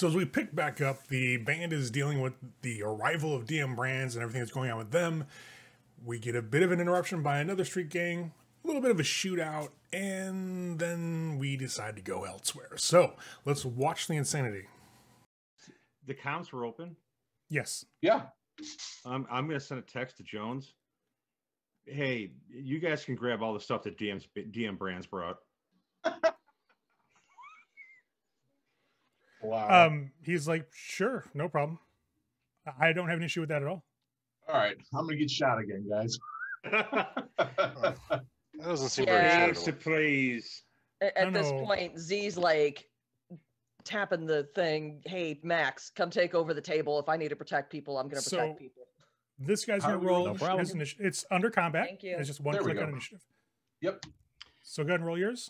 So as we pick back up, the band is dealing with the arrival of DM brands and everything that's going on with them. We get a bit of an interruption by another street gang, a little bit of a shootout, and then we decide to go elsewhere. So let's watch the insanity. The comms were open. Yes. Yeah. I'm going to send a text to Jones. Hey, you guys can grab all the stuff that DM brands brought. Wow. He's like, sure, no problem. I don't have an issue with that at all. All right, I'm gonna get shot again, guys. That doesn't seem Yeah. very Hey, charitable. surprise. At this point, Z's like tapping the thing. Hey, Max, come take over the table. If I need to protect people, I'm going to protect people. This guy's going to roll his initiative. It's under combat. Thank you. It's just one There we click on go. initiative. Yep. So go ahead and roll yours.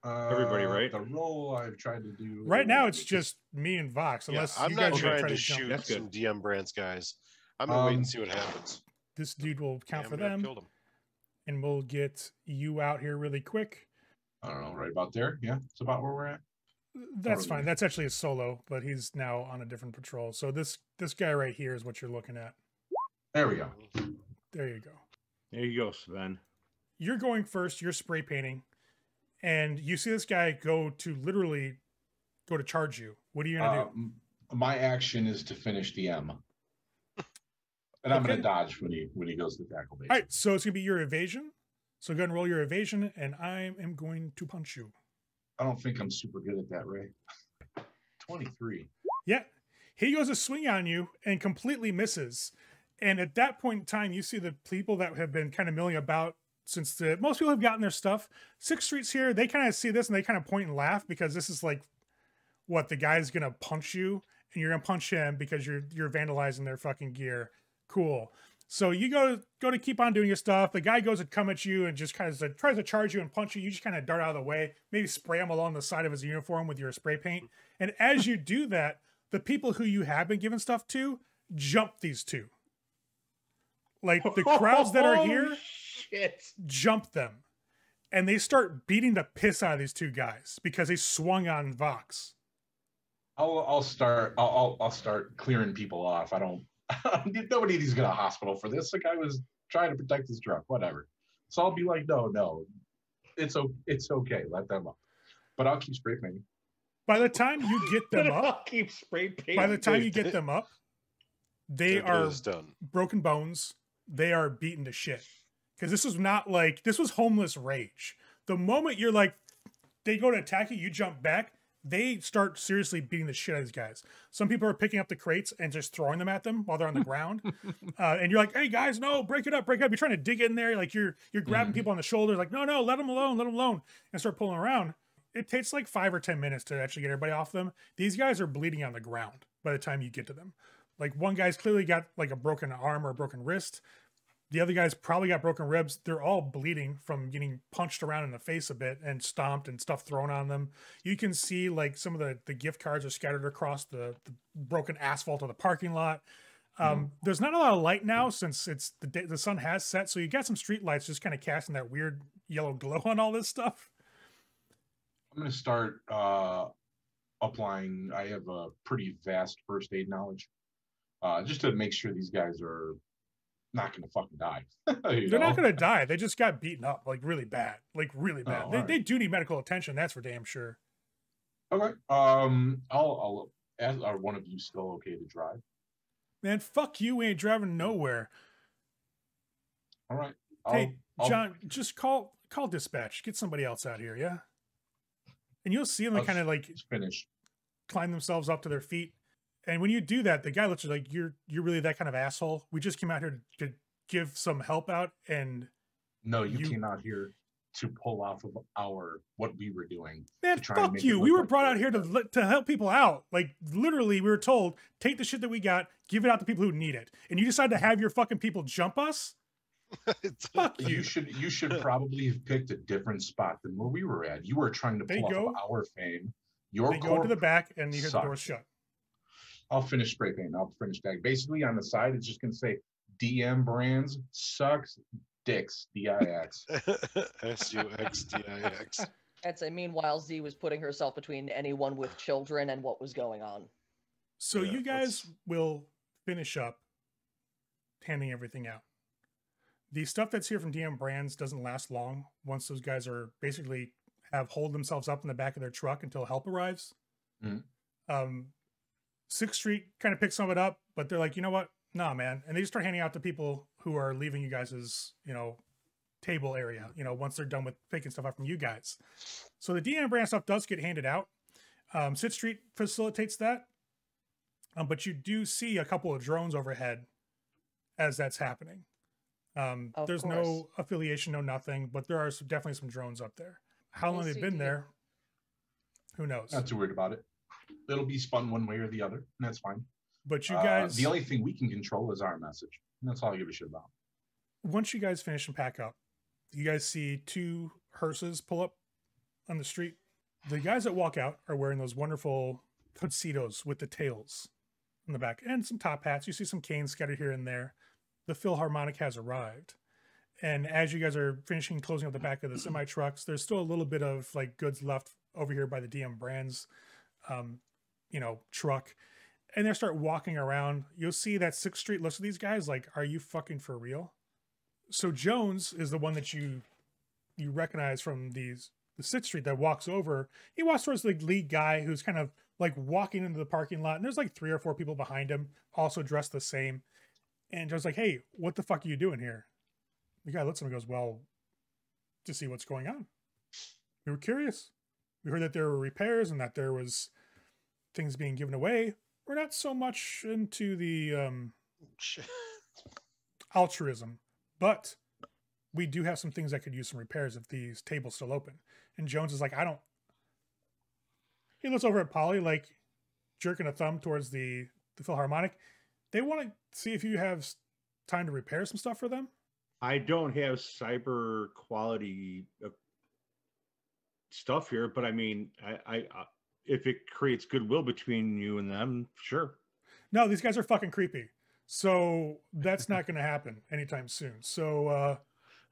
Everybody, right? The roll I've tried to do. Right now, it's just me and Vox. Yeah, Unless I'm you not guys are gonna trying try to jump. shoot That's good. some DM brands, guys. I'm gonna wait and see what happens. This dude will count Yeah, for I'm gonna them, kill them. and we'll get you out here really quick. I don't know, right about there. Yeah, it's about where we're at. That's fine. That's actually a solo, but he's now on a different patrol. So this guy right here is what you're looking at. There we go. There you go. There you go, Sven. You're going first. You're spray painting, and you see this guy go to charge you. What are you gonna do? My action is to finish the M, and I'm gonna dodge when he goes to tackle me. All right, so it's gonna be your evasion. So go ahead and roll your evasion, and I am going to punch you. I don't think I'm super good at that, Ray. 23. Yeah, he goes to swing on you and completely misses. And at that point in time, you see the people that have been kind of milling about since most people have gotten their stuff. Sixth Street's here. They kind of see this and they kind of point and laugh because this is like, what, the guy's gonna punch you and you're gonna punch him because you're vandalizing their fucking gear. Cool. So you go to keep on doing your stuff. The guy goes to come at you and just kind of tries to charge you and punch you. You just kind of dart out of the way, maybe spray him along the side of his uniform with your spray paint. And as you do that, the people who you have been giving stuff to jump these two. Like the crowds that are here jump them. And they start beating the piss out of these two guys because they swung on Vox. I'll start clearing people off. I don't. Nobody needs to go to hospital for this. The guy was trying to protect his truck, whatever. So I'll be like, no, it's okay. Let them up. But I'll keep spray painting. By the time you get them up, I'll keep spray painting. by the time you get them up, they are done. broken bones. They are beaten to shit. Because this was not like, this was homeless rage. The moment you're like, they go to attack you, you jump back, they start seriously beating the shit out of these guys. Some people are picking up the crates and just throwing them at them while they're on the ground. And you're like, hey guys, no, break it up. You're trying to dig in there. Like you're grabbing people on the shoulders, like, no, let them alone, and start pulling around. It takes like 5 or 10 minutes to actually get everybody off them. These guys are bleeding on the ground by the time you get to them. Like one guy's clearly got like a broken arm or a broken wrist. The other guy's probably got broken ribs. They're all bleeding from getting punched around in the face a bit and stomped and stuff thrown on them. You can see like some of the gift cards are scattered across the broken asphalt of the parking lot. There's not a lot of light now since it's the sun has set. So you got some street lights just kind of casting that weird yellow glow on all this stuff. I'm going to start applying. I have a pretty vast first aid knowledge, just to make sure these guys are not going to fucking die. They're not going to die. They just got beaten up like really bad. They do need medical attention. That's for damn sure. Okay. I'll are one of you still okay to drive? Man, fuck you. We ain't driving nowhere. All right. Hey, John, just call dispatch. Get somebody else out here, yeah? And you'll see them kind of like finish, climb themselves up to their feet. And when you do that, the guy looks like you're really that kind of asshole. We just came out here to give some help out, and no, you came out here to pull off of what we were doing. Man, fuck you. We were brought out here to help people out. Like literally, we were told take the shit that we got, give it out to people who need it, and you decide to have your fucking people jump us. Fuck you. You should probably have picked a different spot than where we were at. You were trying to pull off of our fame. They go to the back, and you hear the door shut. I'll finish spray painting. I'll finish back. Basically, on the side, it's just going to say DM brands sucks dicks DIX. SUXDIX. I'd say meanwhile Z was putting herself between anyone with children and what was going on. So Yeah, you guys will finish up handing everything out. The stuff that's here from DM Brands doesn't last long. Once those guys are basically have hold themselves up in the back of their truck until help arrives. Mhm. 6th Street kind of picks some of it up, but they're like, you know what? Nah, man. And they just start handing out to people who are leaving you guys' table area, once they're done with picking stuff up from you guys. So the DM brand stuff does get handed out. 6th Street facilitates that. But you do see a couple of drones overhead as that's happening. There's no affiliation, no nothing, but there are definitely some drones up there. How long they've been there, who knows? Not too worried about it. It'll be spun one way or the other, and that's fine. But you guys... the only thing we can control is our message. And that's all I give a shit about. Once you guys finish and pack up, you guys see 2 hearses pull up on the street. The guys that walk out are wearing those wonderful tuxedos with the tails on the back and some top hats. You see some canes scattered here and there. The Philharmonic has arrived. And as you guys are finishing closing up the back of the semi trucks, there's still a little bit of like goods left over here by the DM Brands, truck. And they start walking around. You'll see that 6th Street looks at these guys like, are you fucking for real? So Jones is the one that you recognize from the 6th Street that walks over. He walks towards the lead guy who's kind of like walking into the parking lot. And there's like 3 or 4 people behind him, also dressed the same. And Joe's like, hey, what the fuck are you doing here? The guy looks at him and goes, well, to see what's going on. We were curious. We heard that there were repairs and that there was things being given away. We're not so much into the altruism, but we do have some things that could use some repairs if these tables still open. And Jones is like, he looks over at Polly, like jerking a thumb towards the Philharmonic. They want to see if you have time to repair some stuff for them. I don't have cyber quality stuff here, but I mean, I if it creates goodwill between you and them, sure. No, these guys are fucking creepy. So that's not going to happen anytime soon. So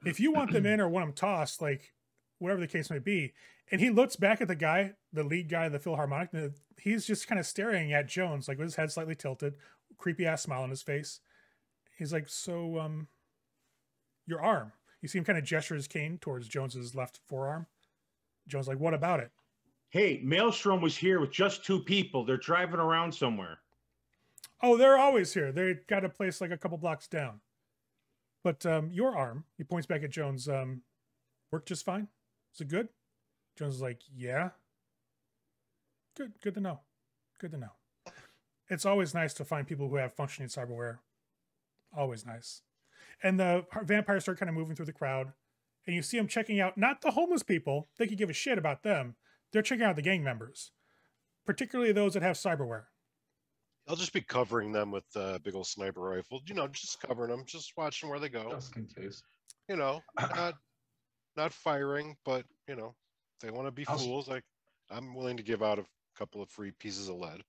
if you want them in or want them tossed, like whatever the case may be, and he looks back at the lead guy of the Philharmonic, and he's just kind of staring at Jones, like with his head slightly tilted, creepy ass smile on his face. He's like, so, your arm. You see him kind of gesture his cane towards Jones's left forearm. Jones like, what about it? Hey, Maelstrom was here with just 2 people. They're driving around somewhere. Oh, they're always here. They got a place like a couple blocks down. But your arm, he points back at Jones, worked just fine? Is it good? Jones is like, yeah. Good to know. Good to know. It's always nice to find people who have functioning cyberware. Always nice. And the vampires start kind of moving through the crowd. And you see them checking out, not the homeless people. They could give a shit about them. They're checking out the gang members. Particularly those that have cyberware. I'll just be covering them with a big old sniper rifle. Just covering them, just watching where they go. Just in case. Not firing, but if they want to be fools, I'm willing to give out a couple of free pieces of lead.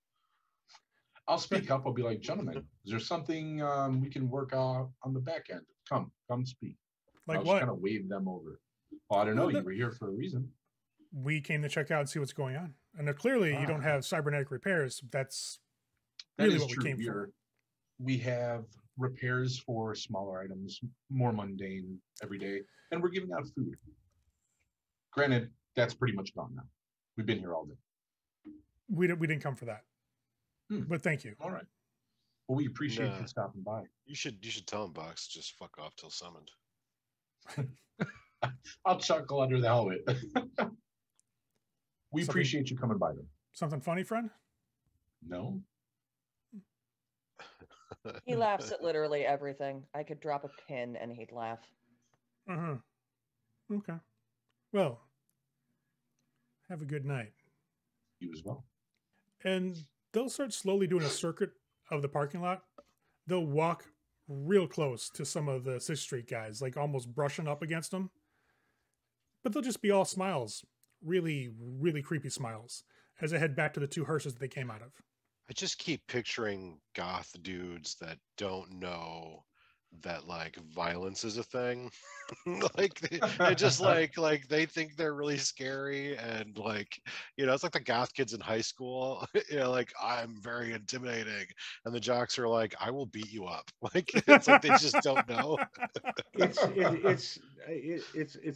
I'll speak up. I'll be like, gentlemen, is there something we can work on the back end? Come speak. Like I'll what? Just kind of wave them over. Well, I don't know. You were here for a reason. We came to check out and see what's going on. And clearly you don't have cybernetic repairs. That's really what we came for. We have repairs for smaller items, more mundane, every day, and we're giving out food. Granted, that's pretty much gone now. We've been here all day. We didn't come for that. But thank you. All right. Well, we appreciate you stopping by. You should tell him, Box, just fuck off till summoned. I'll chuckle under the helmet. We appreciate you coming by, though. Something funny, friend? No. He laughs at literally everything. I could drop a pin and he'd laugh. Okay. Well, have a good night. You as well. And they'll start slowly doing a circuit of the parking lot. They'll walk real close to some of the 6th Street guys, like almost brushing up against them. But they'll just be all smiles. Really, really creepy smiles as they head back to the 2 hearses that they came out of. I just keep picturing goth dudes that don't know that like violence is a thing. Like they just like they think they're really scary, and like, you know, it's like the goth kids in high school. You know, like, I'm very intimidating, and the jocks are like, I will beat you up. Like it's like they just don't know. It's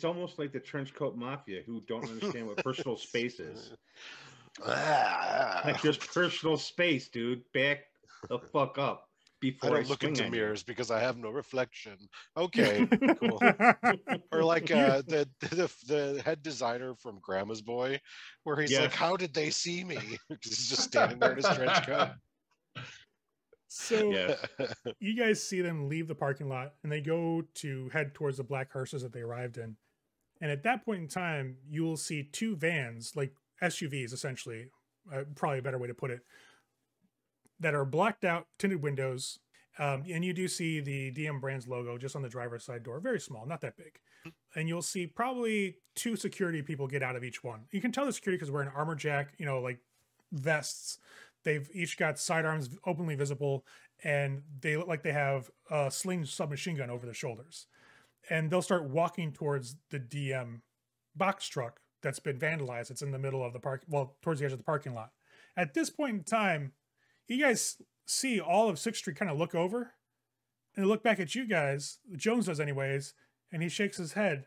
almost like the trench coat mafia who don't understand what personal space is. Like, there's personal space, dude. Back the fuck up before I don't look swing into on mirrors because I have no reflection. Okay, cool. Or like the head designer from Grandma's Boy, where he's like, Yes. "How did they see me?" Because he's just standing there in his trench coat. So Yes. you guys see them leave the parking lot and they go to head towards the black hearses that they arrived in. And at that point in time, you will see two vans, like SUVs essentially, probably a better way to put it, that are blacked out, tinted windows. And you do see the DM Brands logo just on the driver's side door, very small, not that big. And you'll see probably two security people get out of each one. You can tell the security because they're wearing armor jack, you know, like vests. They've each got sidearms openly visible, and they look like they have a sling submachine gun over their shoulders. And they'll start walking towards the DM box truck that's been vandalized. It's in the middle of the park, well, towards the edge of the parking lot. At this point in time, you guys see all of 6th Street kind of look over and look back at you guys. Jones does anyways, and he shakes his head,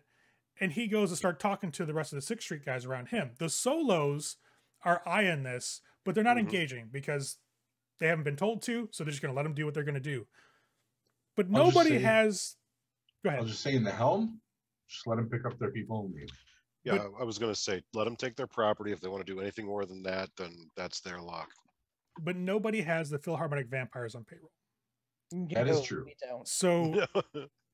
and he goes to start talking to the rest of the 6th Street guys around him. The solos are eyeing this, but they're not engaging because they haven't been told to, so they're just going to let them do what they're going to do. But nobody has... Go ahead. I'll just say in the helm, just let them pick up their people and leave. Yeah, I was going to say, let them take their property. If they want to do anything more than that, then that's their luck. But nobody has the Philharmonic vampires on payroll. That is true. We don't. So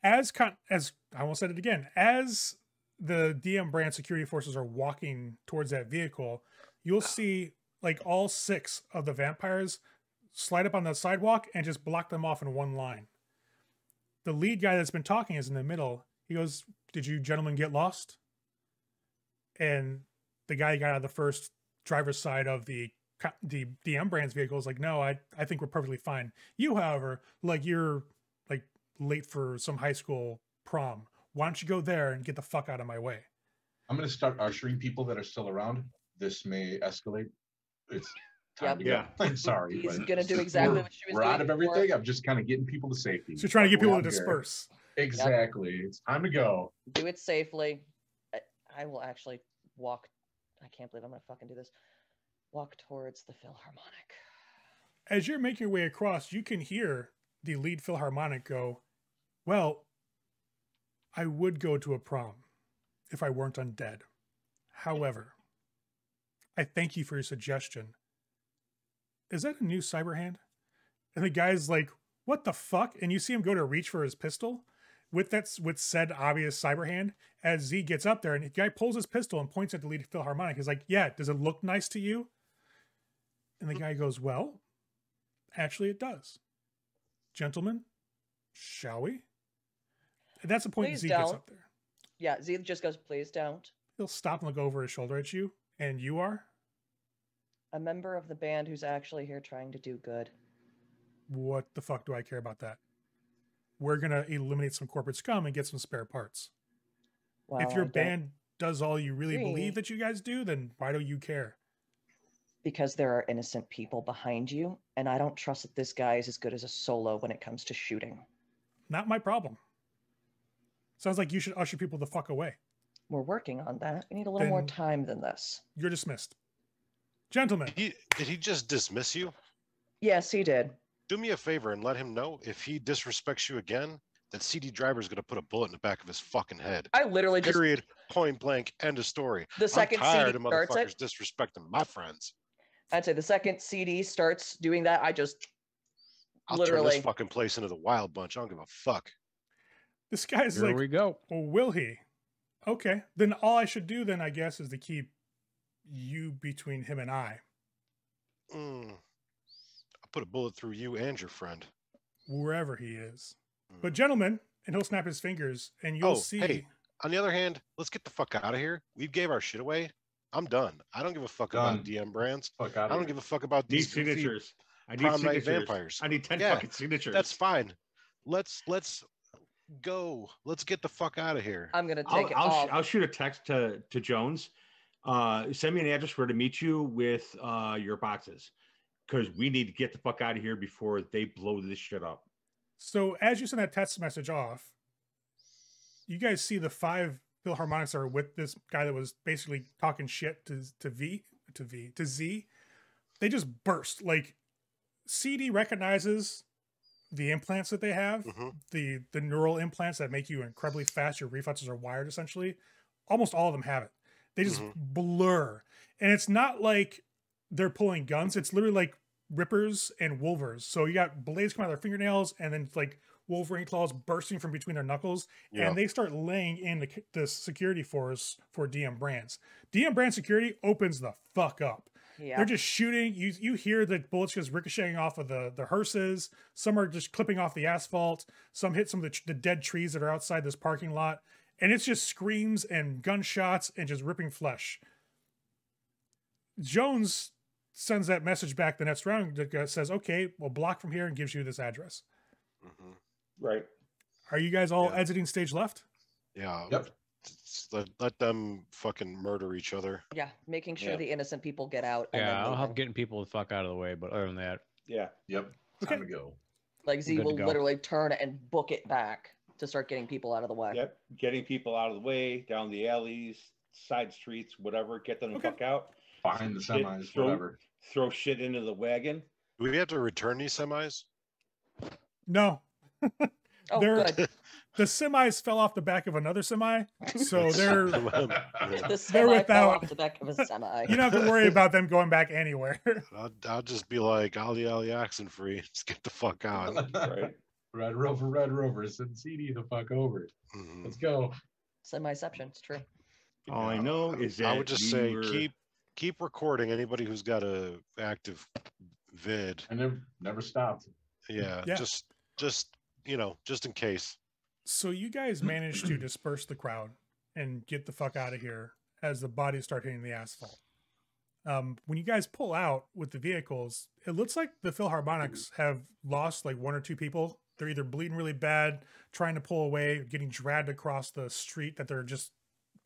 as I almost said it again, as the DM Brand security forces are walking towards that vehicle, you'll see like all 6 of the vampires slide up on the sidewalk and just block them off in one line. The lead guy that's been talking is in the middle. He goes, "Did you gentlemen get lost?" And the guy who got out of the first driver's side of the DM Brands vehicle is like, "No, I think we're perfectly fine. You, however, like, you're like late for some high school prom. Why don't you go there and get the fuck out of my way?" I'm going to start ushering people that are still around. This may escalate. It's time to go. I'm sorry. He's but going to do exactly what she was we're doing out of before. everything. I'm just kind of getting people to safety. So you're trying to get people to We're out here. disperse. Exactly. Yep. It's time to go. Do it safely. I will actually walk. I can't believe I'm going to fucking do this. Walk towards the Philharmonic. As you're making your way across, you can hear the lead Philharmonic go, "Well, I would go to a prom if I weren't undead. However, I thank you for your suggestion. Is that a new cyber hand?" And the guy's like, "What the fuck?" And you see him go to reach for his pistol with said obvious cyber hand. As Z gets up there and the guy pulls his pistol and points at the lead Philharmonic. He's like, "Yeah, does it look nice to you?" And the guy goes, "Well, actually it does. Gentlemen, shall we?" And that's the point Please Z don't. gets up there. Yeah, Z just goes, "Please don't." He'll stop and look over his shoulder at you. "And you are?" A member of the band who's actually here trying to do good. "What the fuck do I care about that? We're going to eliminate some corporate scum and get some spare parts. Well, if your I don't- band does all you really agree. believe that you guys do, then why do you care?" Because there are innocent people behind you, and I don't trust that this guy is as good as a solo when it comes to shooting. Not my problem. Sounds like you should usher people the fuck away. We're working on that. We need a little more Then- time than this. You're dismissed. Gentlemen, Did he just dismiss you? Yes, he did. Do me a favor and let him know if he disrespects you again, that CD Driver's going to put a bullet in the back of his fucking head. I literally just Period. Point blank. End of story. the second I'm tired CD of starts motherfuckers it. disrespecting my friends. I'd say the second CD starts doing that, I just I'll turn literally this fucking place into the Wild Bunch. I don't give a fuck. this guy's Here like, we go. "Well, will he?" Okay, then all I should do then, I guess, is to keep you between him and I, I'll put a bullet through you and your friend. wherever he is. But gentlemen, and he'll snap his fingers, and you'll see. Hey, on the other hand, let's get the fuck out of here. We gave our shit away. I'm done. I don't give a fuck about DM Brands. Fuck I out don't give a fuck about Need these goofy signatures. I need prom night signatures. vampires. I need 10 Yeah, fucking signatures. That's fine. let's go. Let's get the fuck out of here. I'm gonna take it off. I'll shoot a text to Jones. Send me an address where to meet you with your boxes, because we need to get the fuck out of here before they blow this shit up. So as you send that text message off, you guys see the 5 Philharmonics are with this guy that was basically talking shit to Z. They just burst. Like, CD recognizes the implants that they have, the neural implants that make you incredibly fast. Your reflexes are wired, essentially. Almost all of them have it. They just blur. And it's not like they're pulling guns. It's literally like rippers and wolvers. So you got blades coming out of their fingernails, and then like Wolverine claws bursting from between their knuckles. And they start laying in the security force for DM Brands. DM Brand security opens the fuck up. Yeah. They're just shooting. You hear the bullets just ricocheting off of the hearses. Some are just clipping off the asphalt. Some hit some of the dead trees that are outside this parking lot. And it's just screams and gunshots and just ripping flesh. Jones sends that message back the next round that says, okay, we'll block from here, and gives you this address. Right. Are you guys all exiting stage left? Yeah. Yep. Let them fucking murder each other. Yeah, making sure the innocent people get out. And Yeah, then I'll help getting people the fuck out of the way, but other than that, Yep. Time to go. Like Z will literally turn and book it back to start getting people out of the way. Yep. Getting people out of the way, down the alleys, side streets, whatever. Get them the fuck out. Behind the semis, whatever. Throw shit into the wagon. Do we have to return these semis? No. Oh, good. The semis fell off the back of another semi, so they're The semi fell off the back of a semi. You don't have to worry about them going back anywhere. I'll just be like, Ali Oxen free. Just get the fuck out. Right. Red Rover, send CD the fuck over. Let's go. Semi-ception, it's true. All I know is that I would just say keep recording anybody who's got a active vid. I never stopped. Yeah. just just in case. So you guys managed to disperse the crowd and get the fuck out of here as the bodies start hitting the asphalt. When you guys pull out with the vehicles, it looks like the Philharmonics have lost like 1 or 2 people. They're either bleeding really bad, trying to pull away, getting dragged across the street that they're just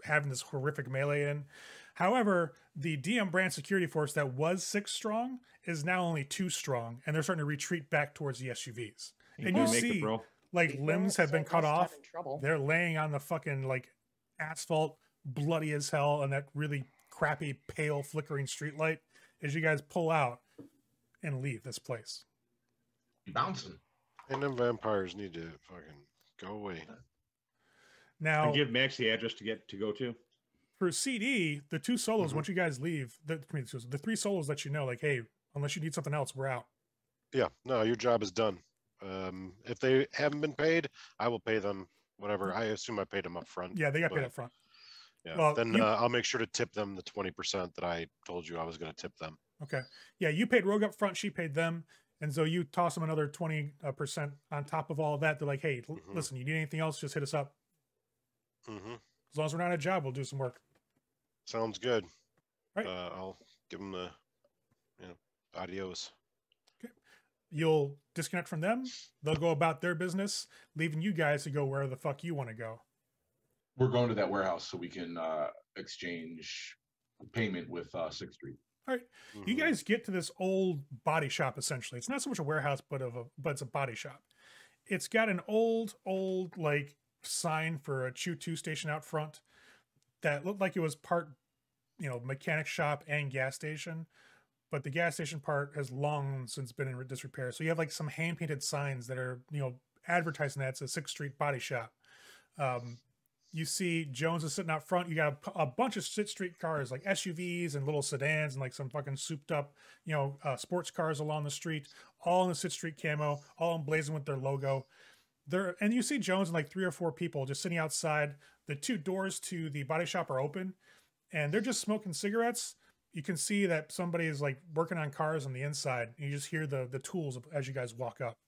having this horrific melee in. However, the DM Brand security force that was 6 strong is now only 2 strong, and they're starting to retreat back towards the SUVs. And you see, like, limbs have been cut off. They're laying on the fucking, like, asphalt, bloody as hell, and that really crappy, pale, flickering streetlight as you guys pull out and leave this place. Bouncing. And them vampires need to fucking go away. Now, and give Max the address to go to. For CD, the 2 solos, once you guys leave, the 3 solos let you know, like, hey, unless you need something else, we're out. Yeah, no, your job is done. If they haven't been paid, I will pay them whatever. I assume I paid them up front. Yeah, they got paid up front. Yeah, well, then I'll make sure to tip them the 20% that I told you I was going to tip them. Okay. Yeah, you paid Rogue up front, she paid them. And so you toss them another 20% on top of all of that. They're like, hey, listen, you need anything else, just hit us up. As long as we're not at a job, we'll do some work. Sounds good. Right. I'll give them the, adios. Okay. You'll disconnect from them. They'll go about their business, leaving you guys to go where the fuck you want to go. We're going to that warehouse so we can exchange payment with 6th Street. All right. You guys get to this old body shop, essentially. It's not so much a warehouse, but it's a body shop. It's got an old, like, sign for a Chew-2 station out front that looked like it was part, mechanic shop and gas station. But the gas station part has long since been in disrepair. So you have, like, some hand-painted signs that are, advertising that it's a 6th Street body shop. You see Jones is sitting out front. You got a bunch of 6th Street cars, like SUVs and little sedans and like some fucking souped up, sports cars along the street, all in the 6th Street camo, all emblazoned with their logo. And you see Jones and like 3 or 4 people just sitting outside. The 2 doors to the body shop are open and they're just smoking cigarettes. You can see that somebody is like working on cars on the inside. And you just hear the tools as you guys walk up.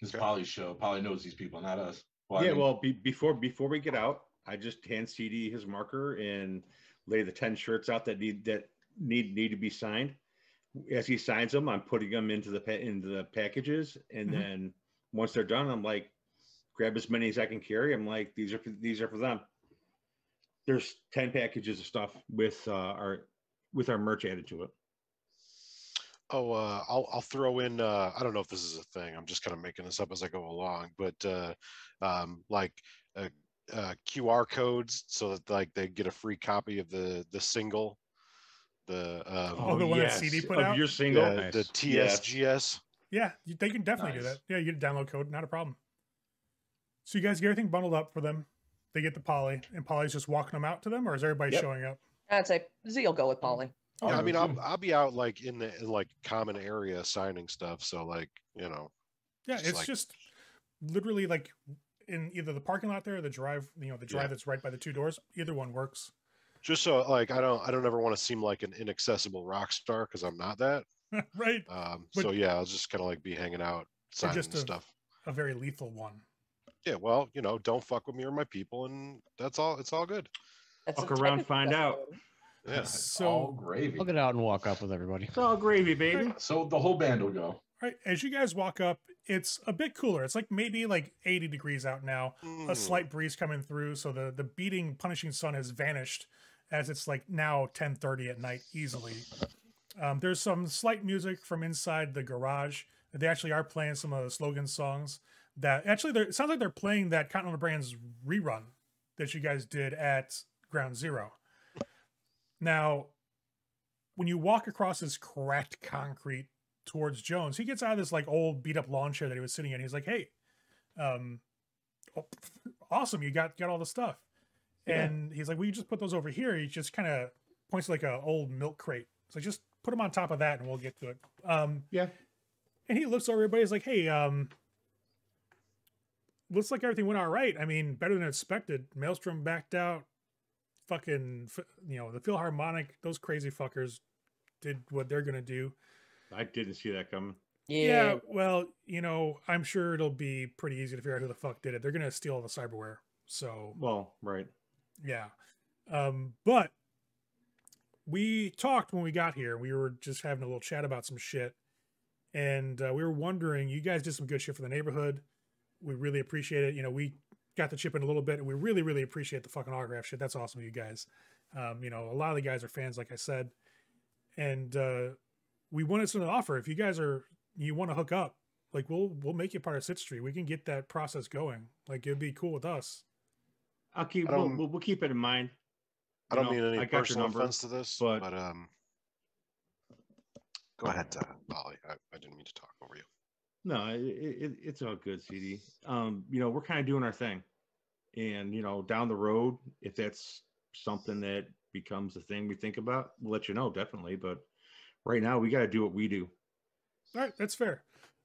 It's Polly's show. Polly knows these people, not us. Well, before we get out, I just hand CD his marker and lay the 10 shirts out that need to be signed. As he signs them, I'm putting them into the packages, and then once they're done, I'm like, grab as many as I can carry. I'm like, these are for them. There's 10 packages of stuff with our merch added to it. Oh, I'll throw in. I don't know if this is a thing. I'm just kind of making this up as I go along, but like QR codes, so that like they get a free copy of the single, the the one that CD put out? Your single, yeah, Nice. the TSGS. Yeah, they can definitely do that. Yeah, you get a download code, not a problem. So you guys get everything bundled up for them. They get the Polly, and Polly's just walking them out to them, or is everybody showing up? I'd say Z will go with Polly. Yeah, I mean, I'll be out like in like common area signing stuff. So like, you know. Yeah, it's like, just literally like in either the parking lot there or the drive, the drive that's right by the two doors. Either one works. Just so like I don't ever want to seem like an inaccessible rock star, because I'm not that. Right. So yeah, I'll just kind of like be hanging out signing just stuff. A very lethal one. Yeah, well, don't fuck with me or my people, and that's all. It's all good. That's Walk around, find out. Yeah. So all gravy. I'll get out and walk up with everybody. It's all gravy, baby. So the whole band will go. right as you guys walk up, it's a bit cooler. It's like maybe like 80 degrees out now. A slight breeze coming through, so the beating, punishing sun has vanished as it's like now 10:30 at night easily. There's some slight music from inside the garage. They actually are playing some of the slogan songs. That actually, it sounds like they're playing that Continental Brands rerun that you guys did at Ground Zero. Now, when you walk across this cracked concrete towards Jones, he gets out of this like old beat up lawn chair that he was sitting in. He's like, "Hey, awesome, you got all the stuff." Yeah. And he's like, "Well, you just put those over here." He just kind of points to like an old milk crate. It's like, just put them on top of that, and we'll get to it. Yeah. And he looks over everybody. He's like, "Hey, looks like everything went all right. I mean, better than expected. Maelstrom backed out. Fucking, the Philharmonic, those crazy fuckers did what they're gonna do." I didn't see that coming. Yeah, well, I'm sure it'll be pretty easy to figure out who the fuck did it. They're gonna steal all the cyberware. So, Well, right. yeah. But we talked when we got here. We were just having a little chat about some shit. And we were wondering, you guys did some good shit for the neighborhood. We really appreciate it. We got the chip in a little bit, and we really, really appreciate the fucking autograph shit. That's awesome, you guys. A lot of the guys are fans, like I said. And we wanted something to offer. If you guys you want to hook up, like we'll make you part of Sit Street. We can get that process going. Like, it'd be cool with us. We'll keep it in mind. I don't mean any personal number, offense to this, but go ahead, Polly. I didn't mean to talk over you. No, it's all good, CD. We're kind of doing our thing, and down the road, if that's something that becomes a thing we think about, we'll let you know, definitely. But right now, we got to do what we do. All right, that's fair.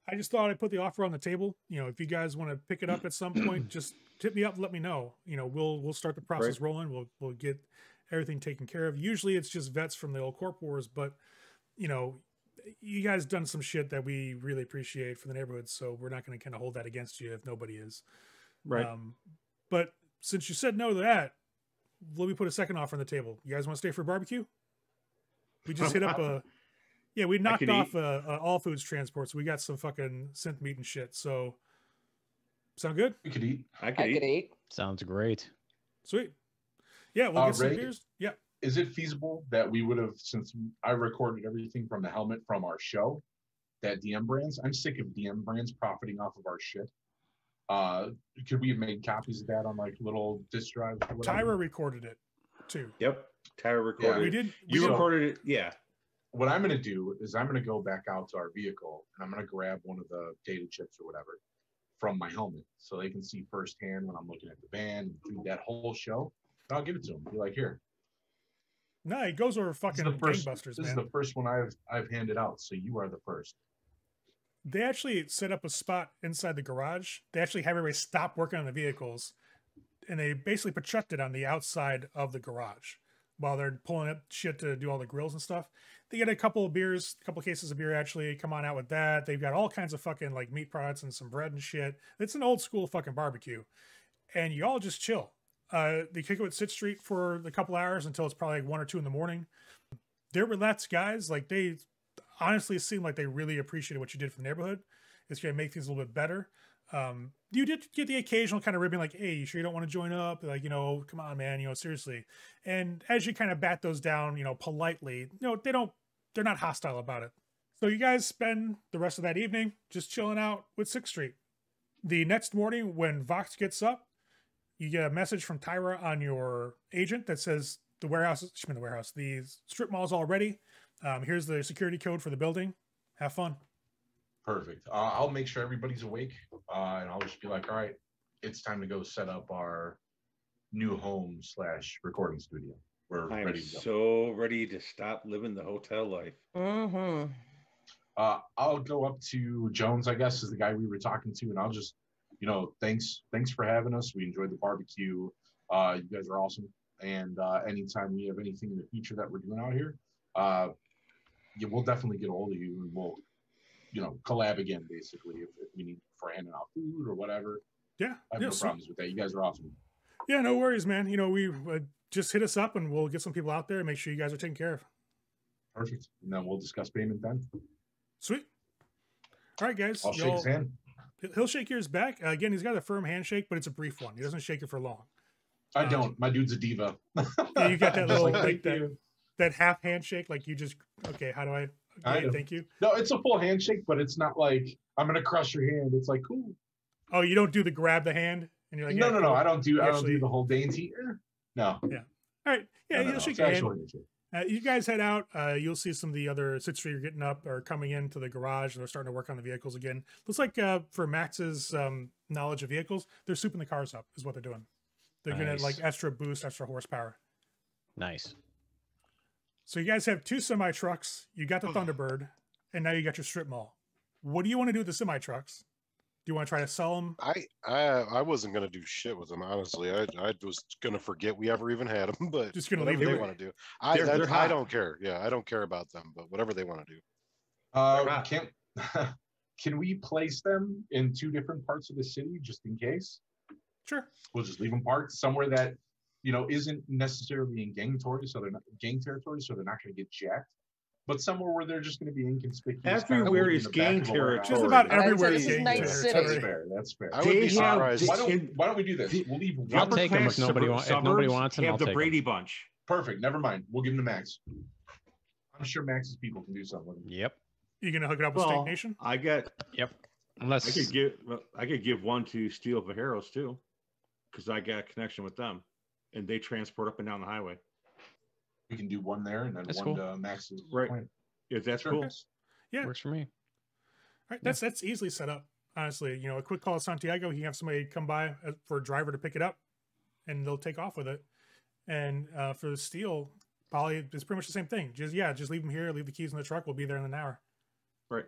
I just thought I'd put the offer on the table. If you guys want to pick it up at some point, just tip me up and let me know. We'll start the process rolling. We'll get everything taken care of. Usually it's just vets from the old Corp Wars, but you guys done some shit that we really appreciate for the neighborhood, so we're not going to kind of hold that against you if nobody is. Right. But since you said no to that, let me put a second offer on the table. You guys want to stay for barbecue? We just hit up we knocked off all foods transport, so we got some fucking synth meat and shit. So, sound good? We could eat. I could eat. Sounds great. Sweet. Yeah, we'll get some Ray, beers. Yeah. Is it feasible that we would have, since I recorded everything from the helmet from our show, that DM Brands, I'm sick of DM Brands profiting off of our shit. Could we have made copies of that on like little disk drives or whatever? Tyra recorded it too. Yep. Tyra recorded. We did. You recorded it. Yeah. What I'm going to do is I'm going to go back out to our vehicle and I'm going to grab one of the data chips or whatever from my helmet so they can see firsthand when I'm looking at the band through that whole show. I'll give it to them. Be like, here. No, it goes over fucking gangbusters, This man. is the first one I've handed out, so you are the first. They actually set up a spot inside the garage. They actually have everybody stop working on the vehicles, and they basically projected on the outside of the garage while they're pulling up shit to do all the grills and stuff. They get a couple of beers, a couple of cases of beer, actually. Come on out with that. They've got all kinds of fucking like meat products and some bread and shit. It's an old school fucking barbecue. And you all just chill. They kick it at Sit Street for a couple hours until it's probably like 1 or 2 in the morning. They're relaxed guys. Like, they honestly seem like they really appreciated what you did for the neighborhood. It's going to make things a little bit better. You did get the occasional kind of ribbing like, hey, you sure you don't want to join up? Like, you know, come on, man, you know, seriously. And as you kind of bat those down, you know, politely, you know, they're not hostile about it. So you guys spend the rest of that evening just chilling out with 6th Street. The next morning when Vox gets up, you get a message from Tyra on your agent that says the strip mall is all ready. Here's the security code for the building. Have fun. Perfect. I'll make sure everybody's awake, and I'll just be like, all right, it's time to go set up our new home / recording studio. We're I'm ready to go. so ready to stop living the hotel life. Mm-hmm. I'll go up to Jones, I guess, is the guy we were talking to, and I'll just, you know, thanks for having us. We enjoyed the barbecue. You guys are awesome. And anytime we have anything in the future that we're doing out here, yeah, we'll definitely get a hold of you, and we'll, you know, collab again, basically, if we need for handing out food or whatever. Yeah. I have no problems with that. You guys are awesome. Yeah, no worries, man. You know, we just hit us up and we'll get some people out there and make sure you guys are taken care of. Perfect. And then we'll discuss payment then. Sweet. All right, guys. I'll shake his hand. He'll shake yours back. Again, he's got a firm handshake, but it's a brief one. He doesn't shake it for long. I don't. My dude's a diva. Yeah, you got that little like, that half handshake, like you just, okay, how do I okay, thank you. No, it's a full handshake, but it's not like I'm gonna crush your hand. It's like, cool. Oh, you don't do the grab the hand and you're like, no, yeah, no, cool. no. I don't do the whole dainty. No. Yeah. All right. Yeah, no, he'll shake it's your actual hand. handshake. You guys head out. You'll see some of the other 6th Street are getting up or coming into the garage. They're starting to work on the vehicles again. Looks like for Max's knowledge of vehicles, they're souping the cars up is what they're doing. They're going to like extra boost, extra horsepower. Nice. So you guys have 2 semi trucks. You got the Thunderbird, and now you got your strip mall. What do you want to do with the semi trucks? Do you want to try to sell them? I wasn't gonna do shit with them, honestly. I was gonna forget we ever even had them, but just gonna whatever leave they them. want to do. They're I don't care. Yeah, I don't care about them, but whatever they want to do. Can we place them in 2 different parts of the city just in case? Sure. We'll just leave them parked somewhere that, you know, isn't necessarily in gang territory, so they're not going to get jacked. But somewhere where they're just going to be inconspicuous. Everywhere is gang territory. Just about everywhere This is is gang Night territory. City. That's fair. That's fair. I would be surprised. Why don't we do this? We'll leave I'll one. take them if nobody wants. If nobody wants them, have I'll the take Brady them. Bunch. Perfect. Never mind. We'll give them to Max. I'm sure Max's people can do something with them. Yep. You gonna hook it up with Steak Nation? I got. Yep. Unless I could give one to Steel Vajeros too, because I got a connection with them, and they transport up and down the highway. We can do one there and then That's one cool. to Max's Right. plant. If that's Sure. cool. Yeah. works for me. All right, that's easily set up. Honestly, you know, a quick call to Santiago, he can have somebody come by for a driver to pick it up, and they'll take off with it. And for the steel, Polly, it's pretty much the same thing. Just leave them here, leave the keys in the truck. We'll be there in an hour. Right.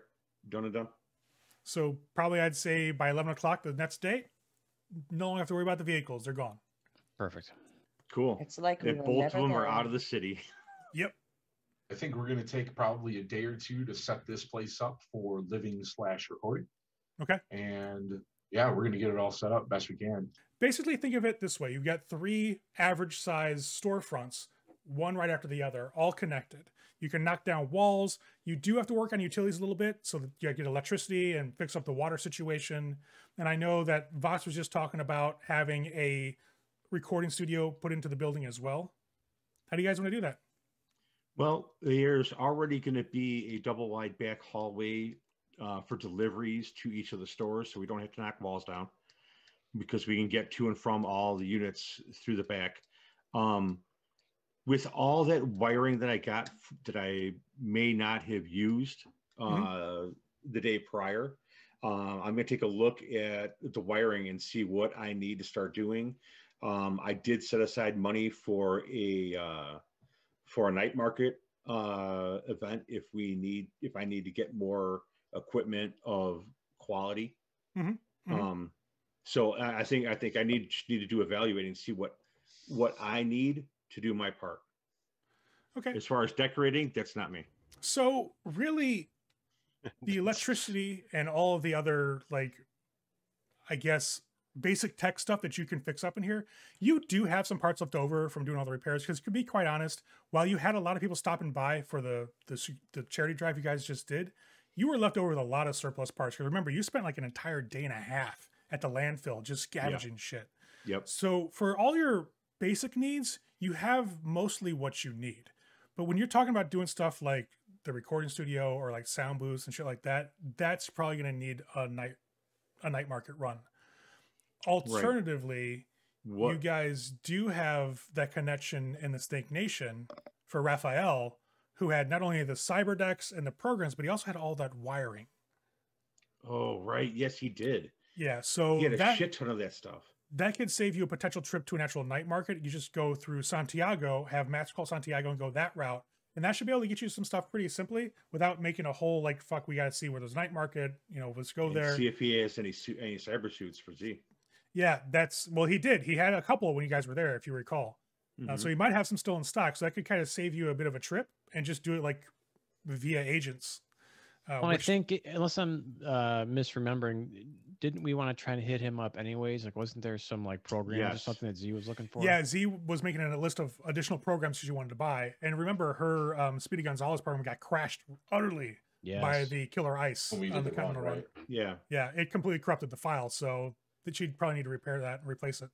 Done and done. So probably I'd say by 11 o'clock the next day, no longer have to worry about the vehicles. They're gone. Perfect. Cool. It's like we If will both of never them are know. out of the city. Yep. I think we're going to take probably a day or 2 to set this place up for living / recording. Okay. And yeah, we're going to get it all set up best we can. Basically, think of it this way. You've got 3 average size storefronts, one right after the other, all connected. You can knock down walls. You do have to work on utilities a little bit so that you get electricity and fix up the water situation. And I know that Vox was just talking about having a recording studio put into the building as well. How do you guys want to do that? Well, there's already going to be a double wide back hallway for deliveries to each of the stores, so we don't have to knock walls down because we can get to and from all the units through the back. With all that wiring that I got that I may not have used the day prior, I'm going to take a look at the wiring and see what I need to start doing. I did set aside money for a night market event if I need to get more equipment of quality. So I think I need to do evaluating, see what I need to do my part. Okay. As far as decorating, that's not me. So really, the electricity and all of the other, like, I guess, basic tech stuff that you can fix up in here, you do have some parts left over from doing all the repairs. Because to be quite honest, while you had a lot of people stopping by for the charity drive you guys just did, you were left over with a lot of surplus parts. Because remember, you spent like an entire day and a half at the landfill just scavenging shit. Yep. So for all your basic needs, you have mostly what you need. But when you're talking about doing stuff like the recording studio or like sound booths and shit like that, that's probably going to need a night market run. Alternatively, you guys do have that connection in the Snake Nation for Raphael, who had not only the cyber decks and the programs, but he also had all that wiring. Oh, right. Yes, he did. Yeah, so he had a shit ton of that stuff. That could save you a potential trip to an actual night market. You just go through Santiago, have Max call Santiago and go that route. And that should be able to get you some stuff pretty simply without making a whole, like, fuck, we got to see where there's night market. You know, let's go there. See if he has any cyber suits for Z. Yeah, well, he did. He had a couple when you guys were there, if you recall. So he might have some still in stock. So that could kind of save you a bit of a trip and just do it like via agents. Well, I think, unless I'm misremembering, didn't we want to try to hit him up anyways? Like, wasn't there some like programs or something that Z was looking for? Yeah, Z was making a list of additional programs she wanted to buy. And remember, her Speedy Gonzalez program got crashed utterly by the killer ice on the Continental Run. Yeah. Yeah, it completely corrupted the file. So that she'd probably need to repair that and replace it.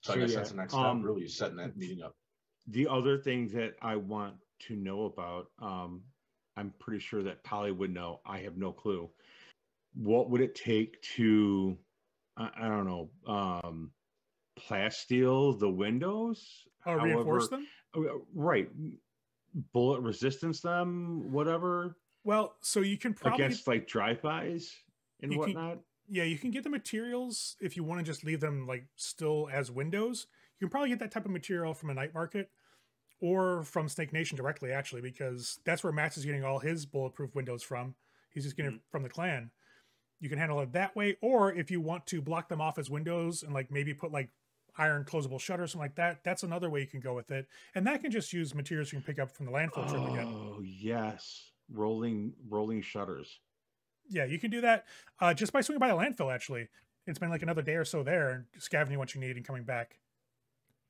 So I guess that's the next step, really, setting that meeting up. The other thing that I want to know about, I'm pretty sure that Polly would know. I have no clue. What would it take to, I don't know, plasteel the windows? Reinforce them? Right. Bullet resistance them, whatever. Well, so you can probably... Against like drive-bys and whatnot? Yeah, you can get the materials if you want to just leave them like still as windows. You can probably get that type of material from a night market or from Snake Nation directly, actually, because that's where Max is getting all his bulletproof windows from. He's just getting it from the clan. You can handle it that way, or if you want to block them off as windows and like maybe put like iron closable shutters, something like that, that's another way you can go with it. And that can just use materials you can pick up from the landfill trip again. Oh, yes. Rolling shutters. Yeah, you can do that just by swinging by the landfill, actually. And spend like another day or so there and scavenging what you need and coming back.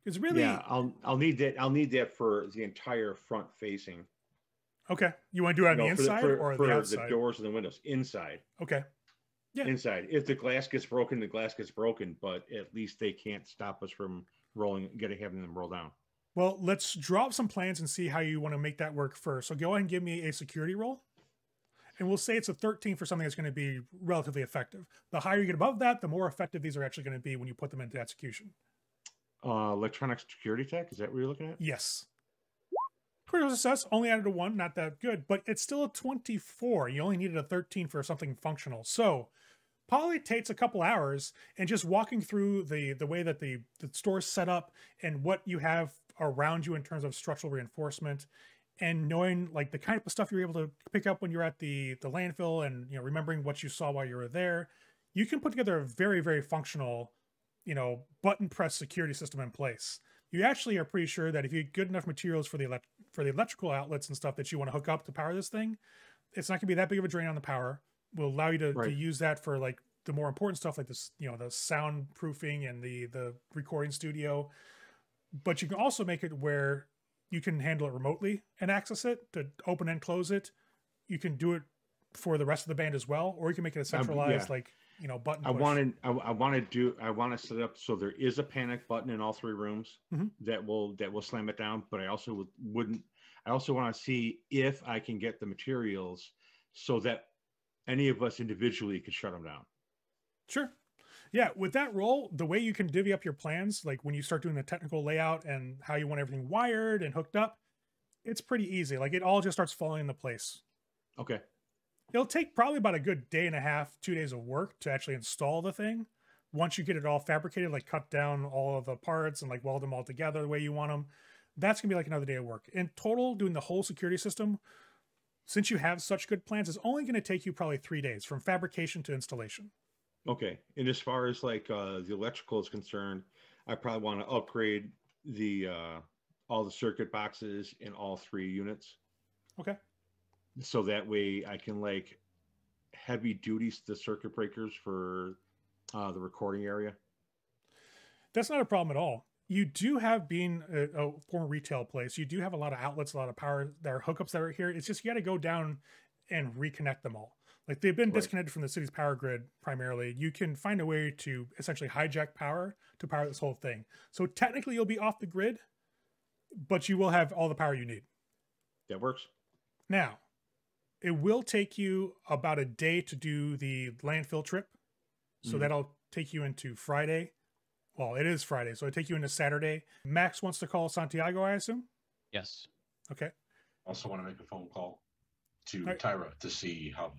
Because really... Yeah, I'll need that. I'll need that for the entire front facing. Okay. You want to do it on the inside or the outside? The doors and the windows. Inside. Okay. Yeah. Inside. If the glass gets broken, the glass gets broken, but at least they can't stop us from having them roll down. Well, let's drop some plans and see how you want to make that work first. So go ahead and give me a security roll. And we'll say it's a 13 for something that's going to be relatively effective. The higher you get above that, the more effective these are actually going to be when you put them into execution. Electronic security tech, is that what you're looking at? Yes. Critical success, only added a 1, not that good, but it's still a 24. You only needed a 13 for something functional. So probably takes a couple hours, and just walking through the way that the store's set up and what you have around you in terms of structural reinforcement, and knowing like the kind of stuff you were able to pick up when you're at the landfill, and remembering what you saw while you were there, you can put together a very, very functional button press security system in place. You actually are pretty sure that if you get good enough materials for the electrical outlets and stuff that you want to hook up to power this thing, it's not gonna be that big of a drain on the power. Will allow you to use that for like the more important stuff like this, the soundproofing and the recording studio. But you can also make it where you can handle it remotely and access it to open and close it. You can do it for the rest of the band as well, or you can make it a centralized button. I want to set it up so there is a panic button in all 3 rooms that will slam it down. But I also want to see if I can get the materials so that any of us individually could shut them down. Sure. Yeah, with that role, the way you can divvy up your plans, like when you start doing the technical layout and how you want everything wired and hooked up, it's pretty easy. Like it all just starts falling into place. Okay. It'll take probably about a good day and a half, 2 days of work to actually install the thing. Once you get it all fabricated, like cut down all of the parts and like weld them all together the way you want them, that's going to be like another day of work. In total, doing the whole security system, since you have such good plans, is only going to take you probably 3 days from fabrication to installation. Okay. And as far as like the electrical is concerned, I probably want to upgrade the all the circuit boxes in all 3 units. Okay. So that way I can like heavy duty the circuit breakers for the recording area. That's not a problem at all. you do have, being a former retail place, you do have a lot of outlets, a lot of power, there are hookups that are here. It's just you got to go down and reconnect them all. Like they've been disconnected from the city's power grid primarily. You can find a way to essentially hijack power to power this whole thing. So technically you'll be off the grid, but you will have all the power you need. That works. Now, it will take you about a day to do the landfill trip. So that'll take you into Friday. Well, it is Friday, so it'll take you into Saturday. Max wants to call Santiago, I assume? Yes. Okay. Also want to make a phone call to Tyra to see how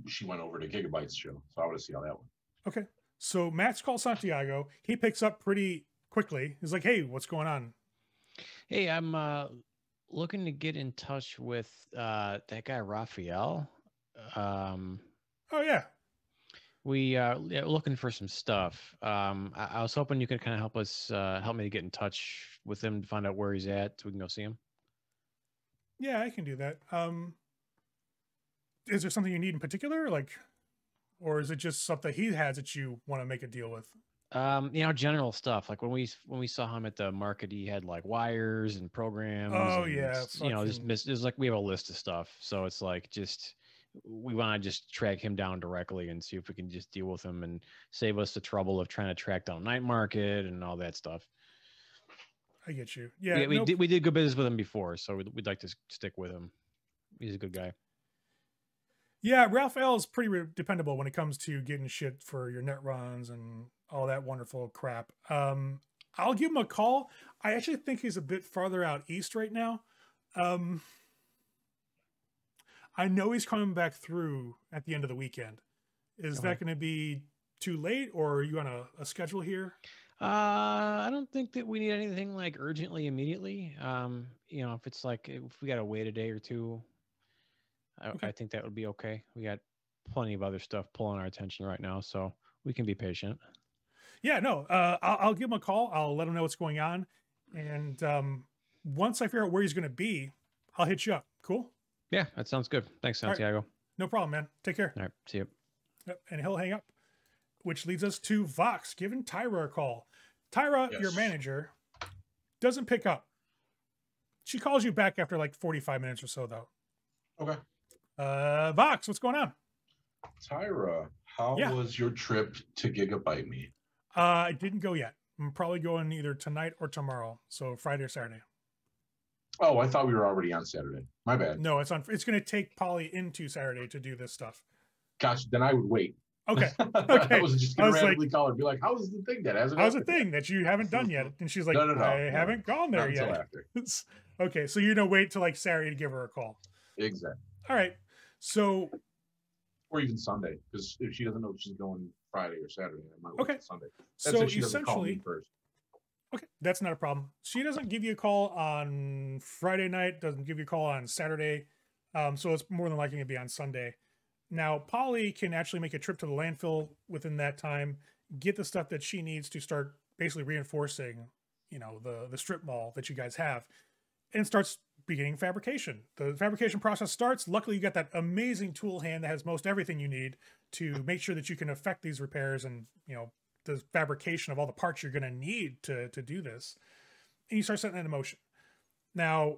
she went over to Gigabyte's show. So I want to see how that went. Okay. So Max calls Santiago. He picks up pretty quickly. He's like, hey, what's going on? Hey, I'm looking to get in touch with that guy, Raphael. Oh, yeah. We are looking for some stuff. I was hoping you could kind of help me to get in touch with him to find out where he's at so we can go see him. Yeah, I can do that. Is there something you need in particular? Like, or is it just something he has that you want to make a deal with? General stuff. Like when we saw him at the market, he had like wires and programs. Oh, and, yeah. there's like, we have a list of stuff. So it's like, we want to just track him down directly and see if we can just deal with him and save us the trouble of trying to track down night market and all that stuff. I get you. Yeah. We did good business with him before, so we'd like to stick with him. He's a good guy. Yeah, Raphael is pretty dependable when it comes to getting shit for your net runs and all that wonderful crap. I'll give him a call. I actually think he's a bit farther out east right now. I know he's coming back through at the end of the weekend. Is that going to be too late, or are you on a schedule here? I don't think that we need anything like urgently immediately. If it's like, if we got to wait a day or two, I think that would be okay. We got plenty of other stuff pulling our attention right now, so we can be patient. Yeah, no, I'll give him a call. I'll let him know what's going on. And once I figure out where he's going to be, I'll hit you up. Cool? Yeah, that sounds good. Thanks, Santiago. Right. No problem, man. Take care. All right, see you. Yep. And he'll hang up, which leads us to Vox giving Tyra a call. Tyra, your manager, doesn't pick up. She calls you back after like 45 minutes or so, though. Okay. Vox, what's going on? Tyra, how was your trip to Gigabyte Me? I didn't go yet. I'm probably going either tonight or tomorrow. So Friday or Saturday. Oh, I thought we were already on Saturday. My bad. No, it's going to take Polly into Saturday to do this stuff. Gosh, then I would wait. Okay. I was just going to randomly call her and be like, how was the thing that hasn't how's the thing that you haven't done yet? And she's like, no, I haven't gone there yet. Until after. Okay, so you're going to wait till like Saturday to give her a call. Exactly. All right. So, or even Sunday, because if she doesn't know if she's going Friday or Saturday, I might wait till Sunday. That's so if she doesn't call me first. Okay, that's not a problem. She doesn't give you a call on Friday night, doesn't give you a call on Saturday, so it's more than likely to be on Sunday. Now, Polly can actually make a trip to the landfill within that time, get the stuff that she needs to start basically reinforcing, the strip mall that you guys have, and starts beginning fabrication. The fabrication process starts. Luckily, you got that amazing tool hand that has most everything you need to make sure that you can effect these repairs and, the fabrication of all the parts you're going to need to do this. And you start setting that in motion. Now,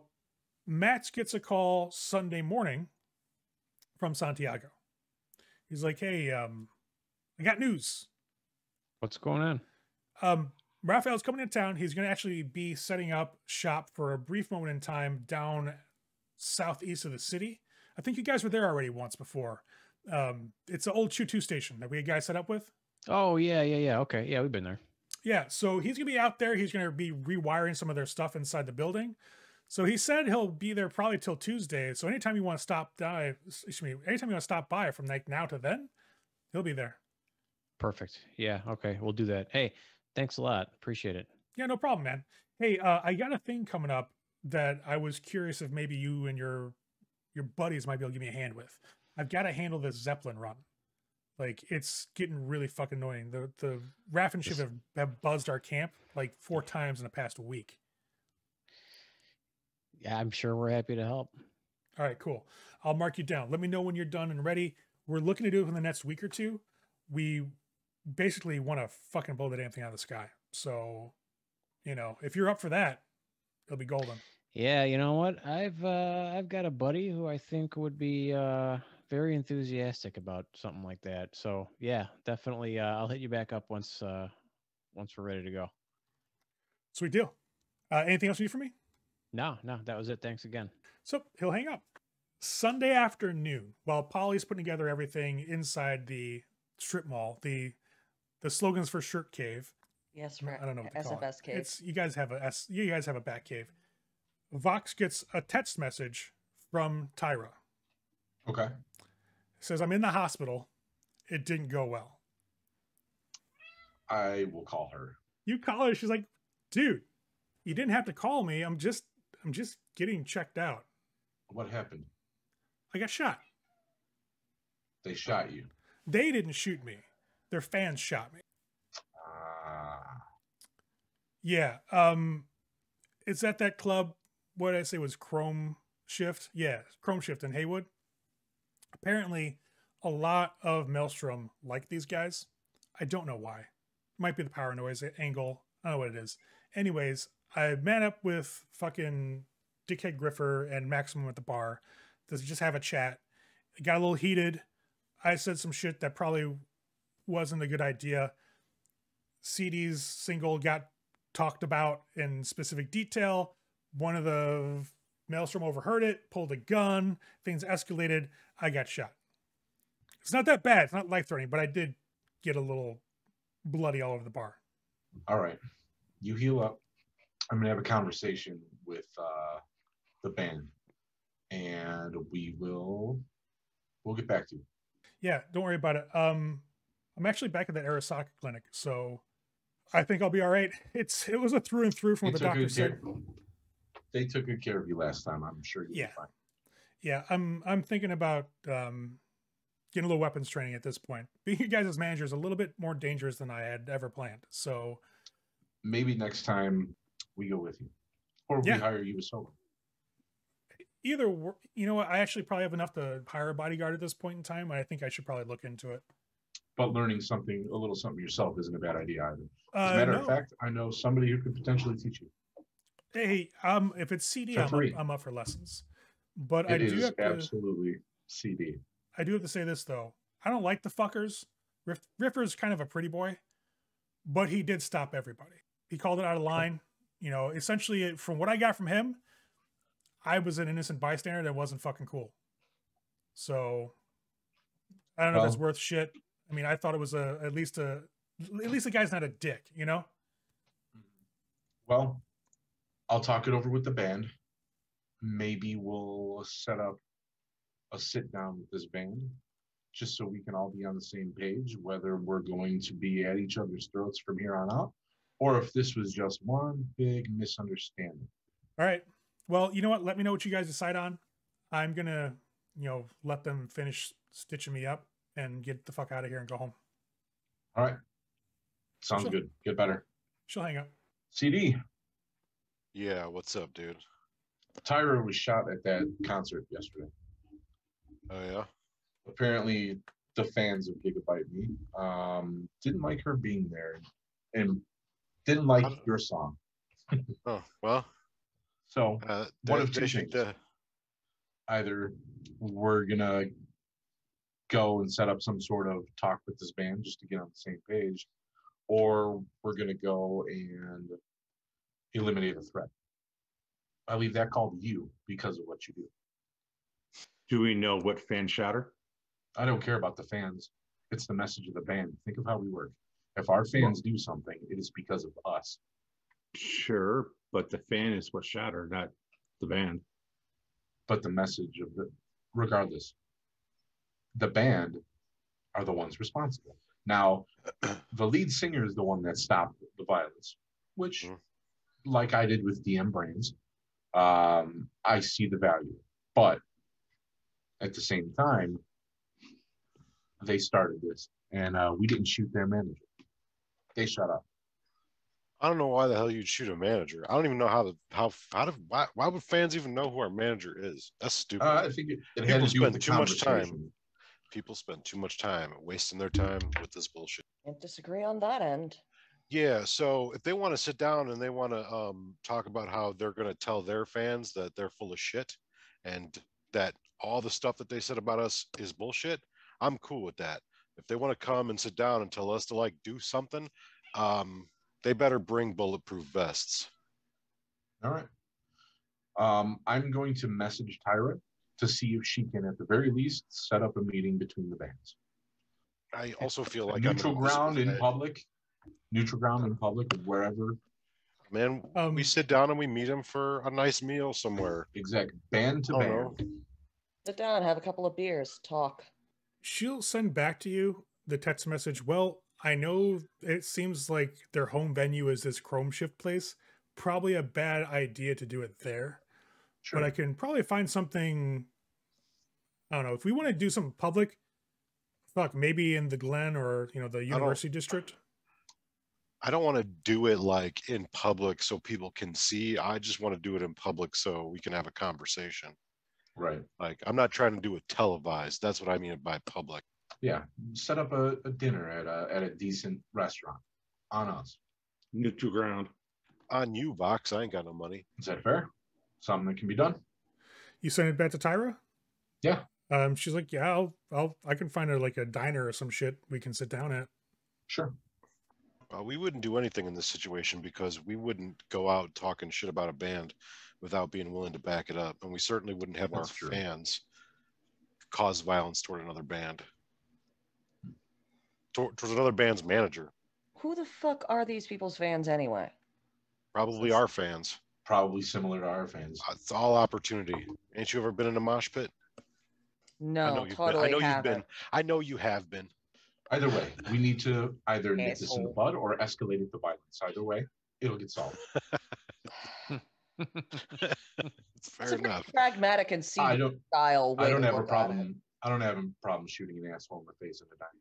Matt gets a call Sunday morning from Santiago. He's like, hey, I got news. What's going on? Raphael's coming into town. He's going to actually be setting up shop for a brief moment in time down southeast of the city. I think you guys were there already once before. It's the old Choo-Choo station that we had guys set up with. Oh, yeah. Okay. Yeah, we've been there. Yeah, so he's going to be out there. He's going to be rewiring some of their stuff inside the building. So he said he'll be there probably till Tuesday. So anytime you want to stop by from like now to then, he'll be there. Perfect. Yeah, okay. We'll do that. Hey, thanks a lot. Appreciate it. Yeah, no problem, man. Hey, I got a thing coming up that I was curious if maybe you and your buddies might be able to give me a hand with. I've got to handle this Zeppelin run. Like, it's getting really fucking annoying. The Raffen ship have buzzed our camp like 4 times in the past week. Yeah, I'm sure we're happy to help. All right, cool. I'll mark you down. Let me know when you're done and ready. We're looking to do it in the next week or two. We basically want to fucking blow the damn thing out of the sky. So you know, if you're up for that, it'll be golden. Yeah, you know what? I've got a buddy who I think would be very enthusiastic about something like that. So yeah, definitely. I'll hit you back up once we're ready to go. Sweet deal. Anything else you need from me? No, that was it. Thanks again. So he'll hang up. Sunday afternoon, while Polly's putting together everything inside the strip mall, the slogans for Shirt Cave. Yes, I don't know what to call SFS it. cave. It's you guys have a Bat Cave. Vox gets a text message from Tyra. Okay. It says, "I'm in the hospital. It didn't go well." I will call her. You call her. She's like, "Dude, you didn't have to call me. I'm just getting checked out. What happened? I got shot." They shot you. They didn't shoot me. Their fans shot me. Yeah. It's at that club. What did I say was Chrome Shift? Yeah, Chrome Shift in Haywood. Apparently, a lot of Maelstrom like these guys. I don't know why. Might be the power noise angle. I don't know what it is. Anyways, I met up with fucking Dickhead Griffer and Maximum at the bar to just have a chat. It got a little heated. I said some shit that probably wasn't a good idea. CD's single got talked about in specific detail. One of the Maelstrom overheard it, pulled a gun, things escalated. I got shot. It's not that bad. It's not life-threatening, but I did get a little bloody all over the bar. All right. You heal up. I'm going to have a conversation with the band, and we'll get back to you. Yeah, don't worry about it. I'm actually back at the Arasaka clinic, so I think I'll be all right. It was a through and through from what the doctor said. They took good care of you last time. I'm sure you'll be fine. Yeah, I'm thinking about getting a little weapons training at this point. Being you guys as manager is a little bit more dangerous than I had ever planned. So maybe next time we go with you, or we hire you as solo. Either, you know what? I actually probably have enough to hire a bodyguard at this point in time. I think I should probably look into it. But learning a little something yourself isn't a bad idea either. As a matter of fact, I know somebody who could potentially teach you. Hey, if it's CD, I'm up for lessons. But I do have to, absolutely CD. I do have to say this though. I don't like the fuckers. Riffer's kind of a pretty boy, but he did stop everybody. He called it out of line. You know, essentially, from what I got from him, I was an innocent bystander that wasn't fucking cool. So I don't know if that's worth shit. I mean, I thought it was at least the guy's not a dick, you know? Well, I'll talk it over with the band. Maybe we'll set up a sit down with this band just so we can all be on the same page, whether we're going to be at each other's throats from here on out, or if this was just one big misunderstanding. All right. Well, you know what? Let me know what you guys decide on. I'm going to, let them finish stitching me up and get the fuck out of here and go home. All right. Sounds good. Get better. She'll hang up. CD. Yeah, what's up, dude? Tyra was shot at that concert yesterday. Oh, yeah? Apparently, the fans of Gigabyte Me didn't like her being there and didn't like your song. Oh, well. So, one of two things. Either we're going to go and set up some sort of talk with this band just to get on the same page, or we're going to go and eliminate a threat. I leave that call to you because of what you do. Do we know what fan shot her? I don't care about the fans. It's the message of the band. Think of how we work. If our fans do something, it is because of us. Sure, but the fan is what shot her, not the band. But the message of regardless, the band are the ones responsible. Now, the lead singer is the one that stopped the violence, which, like I did with DM Brains, I see the value. But at the same time, they started this, and we didn't shoot their manager. They shut up. I don't know why the hell you'd shoot a manager. I don't even know why would fans even know who our manager is? That's stupid. I think it had to do with the too much time. People spend too much time wasting their time with this bullshit. Can't disagree on that end. Yeah, so if they want to sit down and they want to talk about how they're going to tell their fans that they're full of shit and that all the stuff that they said about us is bullshit, I'm cool with that. If they want to come and sit down and tell us to like do something, they better bring bulletproof vests. All right. I'm going to message Tyra to see if she can, at the very least, set up a meeting between the bands. I also feel like Neutral I'm ground in public. Neutral ground in public, wherever. Man, we sit down and we meet him for a nice meal somewhere. Exactly. Band to band. Sit down, have a couple of beers, talk. She'll send back to you the text message. Well, I know it seems like their home venue is this Chrome Shift place. Probably a bad idea to do it there. Sure. But I can probably find something. I don't know. If we want to do something public, fuck, maybe in the Glen or the University District. I don't want to do it like in public so people can see. I just want to do it in public so we can have a conversation. Right. Like, I'm not trying to do it televised. That's what I mean by public. Yeah. Set up a dinner at a decent restaurant. On us. Neutral ground. On you, Vox. I ain't got no money. Is that fair? Something that can be done? You send it back to Tyra? Yeah. She's like, yeah, I can find a diner or some shit we can sit down at. Sure. We wouldn't do anything in this situation because we wouldn't go out talking shit about a band without being willing to back it up. And we certainly wouldn't have our fans cause violence toward another band. Towards another band's manager. Who the fuck are these people's fans anyway? Probably our fans. Probably similar to our fans. It's all opportunity. Ain't you ever been in a mosh pit? No, totally haven't. I know you have been. Either way, we need to either nip this in the bud or escalate it to violence. Either way, it'll get solved. Fair enough. Pragmatic and style. I don't have a problem. I don't have a problem shooting an asshole in the face in the diner.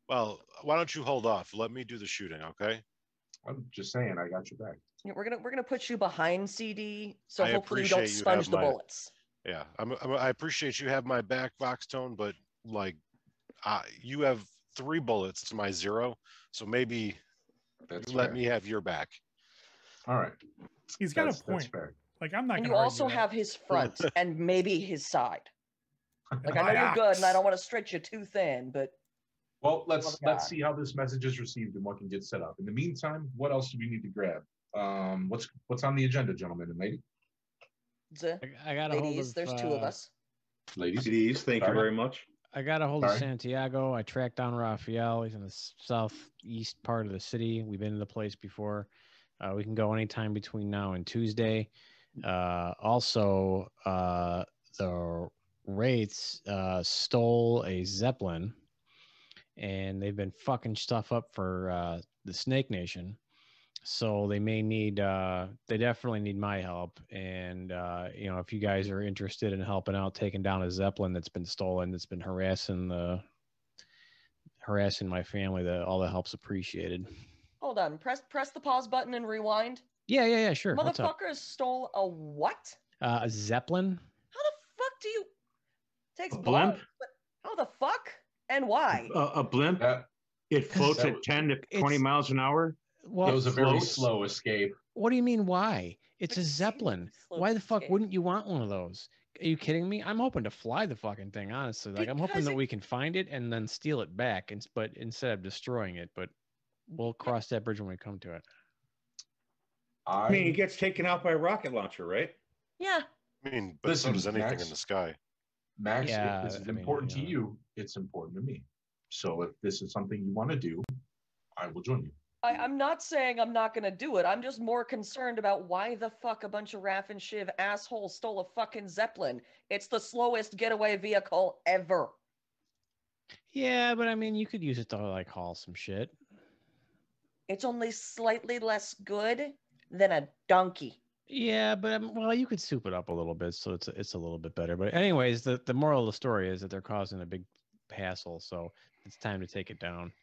Well, why don't you hold off? Let me do the shooting, okay? I'm just saying, I got your back. We're gonna put you behind CD, so hopefully you don't sponge the bullets. Yeah, I appreciate you have my back, Voxtone, but like, you have 3 bullets to my 0, so maybe let me have your back. All right. He's got a point. Like, I'm not. And you also have his front and maybe his side. Like, I know you're good, and I don't want to stretch you too thin, but. Well, let's see how this message is received and what can get set up. In the meantime, what else do we need to grab? What's on the agenda, gentlemen and lady? I got a hold of. There's 2 of us. Ladies, thank you very much. I got a hold of Santiago. I tracked down Raphael. He's in the southeast part of the city. We've been to the place before. We can go anytime between now and Tuesday. Also, the Wraiths stole a Zeppelin, and they've been fucking stuff up for the Snake Nation. So they may need, they definitely need my help. And, if you guys are interested in helping out, taking down a Zeppelin that's been stolen, that's been harassing my family, all the help's appreciated. Hold on, press the pause button and rewind. Yeah, sure. Motherfuckers stole a what? A Zeppelin. How the fuck do you? Takes a blimp. But how the fuck and why? A blimp. It floats at 10 to 20 miles an hour. Well, it was a very slow escape. What do you mean? Why? It's a Zeppelin. Why the fuck wouldn't you want one of those? Are you kidding me? I'm hoping to fly the fucking thing, honestly. Like, I'm hoping that we can find it and then steal it back, but instead of destroying it. But we'll cross that bridge when we come to it. I mean, it gets taken out by a rocket launcher, right? Yeah. I mean, but so does anything in the sky. Max, if this is important to you, it's important to me. So if this is something you want to do, I will join you. I'm not saying I'm not going to do it. I'm just more concerned about why the fuck a bunch of Raff and Shiv assholes stole a fucking Zeppelin. It's the slowest getaway vehicle ever. Yeah, but I mean, you could use it to, like, haul some shit. It's only slightly less good than a donkey. Yeah, but well, you could soup it up a little bit, so it's a little bit better. But anyways, the moral of the story is that they're causing a big hassle, so it's time to take it down.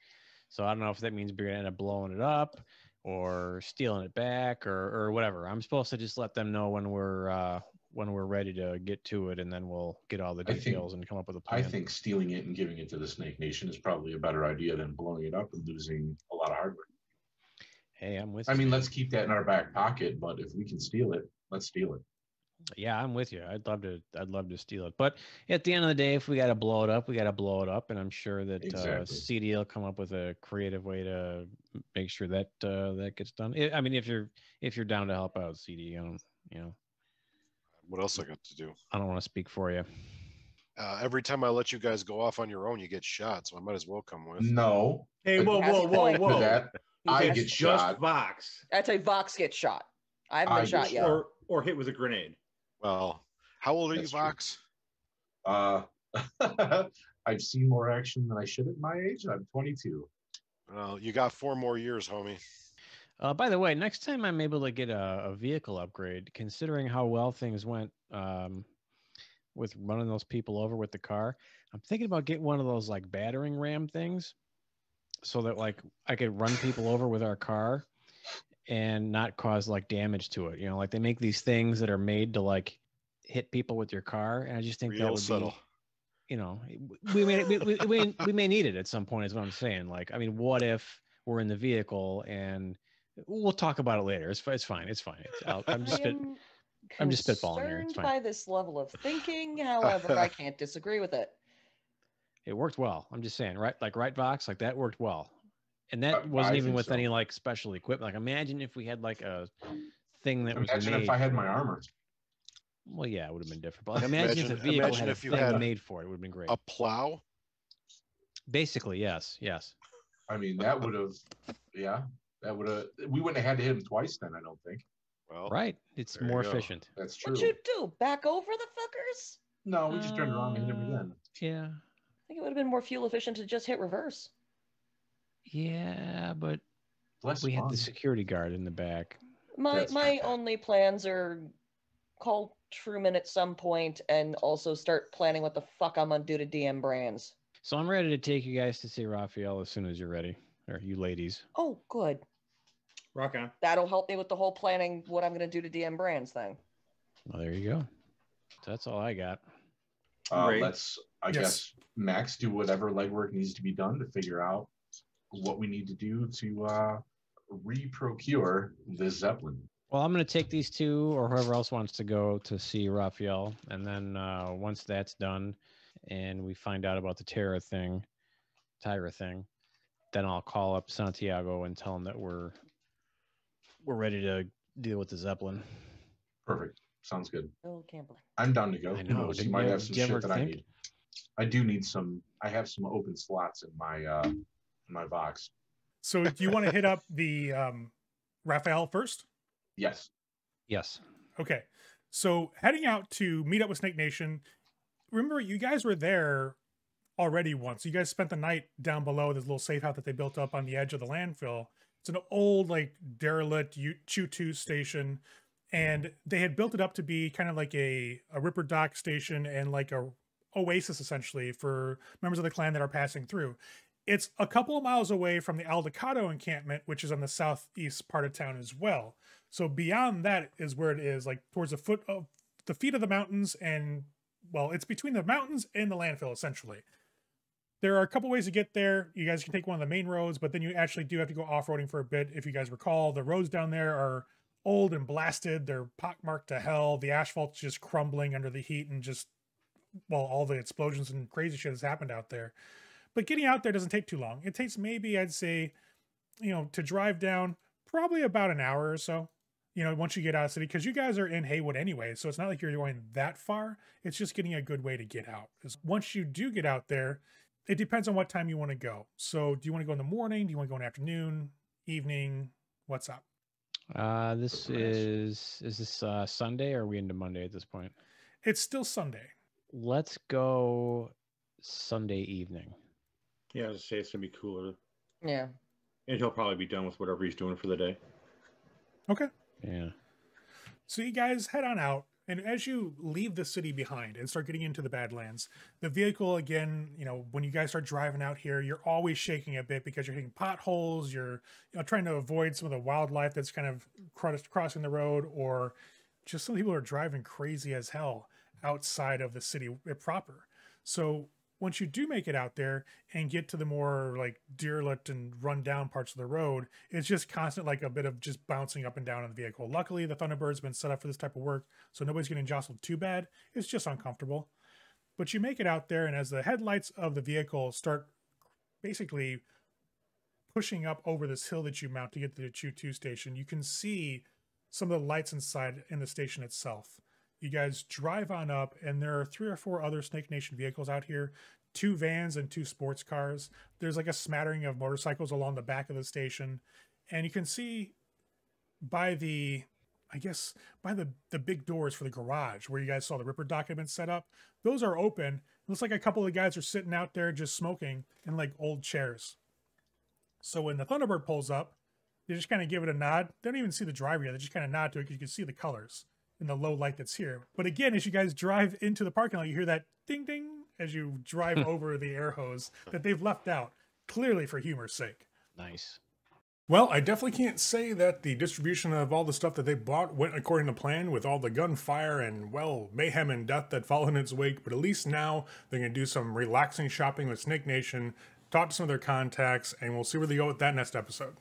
So I don't know if that means we're gonna end up blowing it up or stealing it back or whatever. I'm supposed to just let them know when we're ready to get to it, and then we'll get all the details and come up with a plan. I think stealing it and giving it to the Snake Nation is probably a better idea than blowing it up and losing a lot of hardware. Hey, I'm with I you. mean, let's keep that in our back pocket. But if we can steal it, let's steal it. Yeah, I'm with you. I'd love to steal it. But at the end of the day, if we got to blow it up, we got to blow it up. And I'm sure that Exactly. CD will come up with a creative way to make sure that that gets done. I mean, if you're down to help out, CD, What else I got to do? I don't want to speak for you. Every time I let you guys go off on your own, you get shot. So I might as well come with. No. Hey, whoa, Has whoa, a whoa, point. To whoa! that, I That's get just shot. Vox, I'd say Vox gets shot. I haven't I been get shot yet. shot. or hit with a grenade. Well, how old are That's you, true. Vox? I've seen more action than I should at my age. I'm 22. Well, you got 4 more years, homie. By the way, next time I'm able to get a vehicle upgrade, considering how well things went with running those people over with the car, I'm thinking about getting one of those like battering ram things, so that like I could run people over with our car and not cause like damage to it. Like they make these things that are made to like hit people with your car, and I just think that Real would subtle. be, we may need it at some point. Is what I'm saying. Like, I mean, what if we're in the vehicle and we'll talk about it later. It's fine. I'm just spitballing here. It's Concerned fine. by this level of thinking. However, I can't disagree with it. It worked well. I'm just saying, right? Like right Vox, like that worked well. And that I wasn't even think with so. any like special equipment. Like imagine if we had like a thing that was Imagine made if I had for my it. armor. Well, yeah, it would have been different. But like imagine if the vehicle imagine had a if you thing had made for it. It would have been great. A plow? Basically, yes. I mean, that would have, yeah, that would have. We wouldn't have had to hit him twice then. I don't think. Well, Right. It's there you more go. efficient. That's true. What'd you do? Back over the fuckers? No, we just turned around and hit him again. Yeah. I think it would have been more fuel efficient to just hit reverse. Yeah, but Less we had fun. the security guard in the back. My That's true. only plans are call Truman at some point and also start planning what the fuck I'm gonna do to DM Brands. So I'm ready to take you guys to see Raphael as soon as you're ready. Or you ladies. Oh, good. Rock on. That'll help me with the whole planning what I'm gonna do to DM Brands thing. Well, there you go. That's all I got. Ray? Let's, I Yes. guess, Max, do whatever legwork needs to be done to figure out what we need to do to re-procure this Zeppelin. Well, I'm going to take these two or whoever else wants to go to see Raphael. And then once that's done and we find out about the Tyra thing, then I'll call up Santiago and tell him that we're ready to deal with the Zeppelin. Perfect. Sounds good. Oh, gambling. I'm down to go. I Who know, knows? You didn't might you- have some did you ever shit that I think? need. I do need some. I have some open slots in my box. So do you want to hit up the Raphael first? Yes. Yes. Okay. So heading out to meet up with Snake Nation. Remember, you guys were there already once. You guys spent the night down below this little safe house that they built up on the edge of the landfill. It's an old, like, derelict Chutu station. And they had built it up to be kind of like a Ripper Dock station and like a oasis, essentially, for members of the clan that are passing through. It's a couple of miles away from the Aldecado encampment, which is on the southeast part of town as well. So beyond that is where it is, like towards the feet of the mountains, and well, it's between the mountains and the landfill, essentially. There are a couple ways to get there. You guys can take one of the main roads, but then you actually do have to go off-roading for a bit. If you guys recall, the roads down there are old and blasted. They're pockmarked to hell. The asphalt's just crumbling under the heat and just, well, all the explosions and crazy shit has happened out there. But getting out there doesn't take too long. It takes maybe, I'd say, to drive down probably about an hour or so, once you get out of the city, because you guys are in Haywood anyway. So it's not like you're going that far. It's just getting a good way to get out. Because once you do get out there, it depends on what time you want to go. So do you want to go in the morning? Do you want to go in the afternoon, evening? What's up? This is this Sunday or are we into Monday at this point? It's still Sunday. Let's go Sunday evening. Yeah, I was say it's gonna be cooler, Yeah. and he'll probably be done with whatever he's doing for the day. Okay. Yeah. So you guys head on out, and as you leave the city behind and start getting into the Badlands, the vehicle again, when you guys start driving out here, you're always shaking a bit because you're hitting potholes, you're trying to avoid some of the wildlife that's kind of crossing the road, or just some people are driving crazy as hell outside of the city proper. So once you do make it out there and get to the more like derelict and run down parts of the road, it's just constant, like a bit of just bouncing up and down on the vehicle. Luckily, the Thunderbird's been set up for this type of work, so nobody's getting jostled too bad. It's just uncomfortable. But you make it out there, and as the headlights of the vehicle start basically pushing up over this hill that you mount to get to the Choo-Choo station, you can see some of the lights inside in the station itself. You guys drive on up, and there are 3 or 4 other Snake Nation vehicles out here, 2 vans and 2 sports cars. There's like a smattering of motorcycles along the back of the station, and you can see by the, I guess, by the big doors for the garage where you guys saw the Ripper documents set up, those are open. It looks like a couple of guys are sitting out there just smoking in like old chairs. So when the Thunderbird pulls up, they just kind of give it a nod. They don't even see the driver yet. They just kind of nod to it because you can see the colors in the low light that's here. But again, as you guys drive into the parking lot, you hear that ding ding as you drive over the air hose that they've left out, clearly for humor's sake. Nice. Well, I definitely can't say that the distribution of all the stuff that they bought went according to plan with all the gunfire and, well, mayhem and death that followed in its wake, but at least now they're going to do some relaxing shopping with Snake Nation, talk to some of their contacts, and we'll see where they go with that next episode.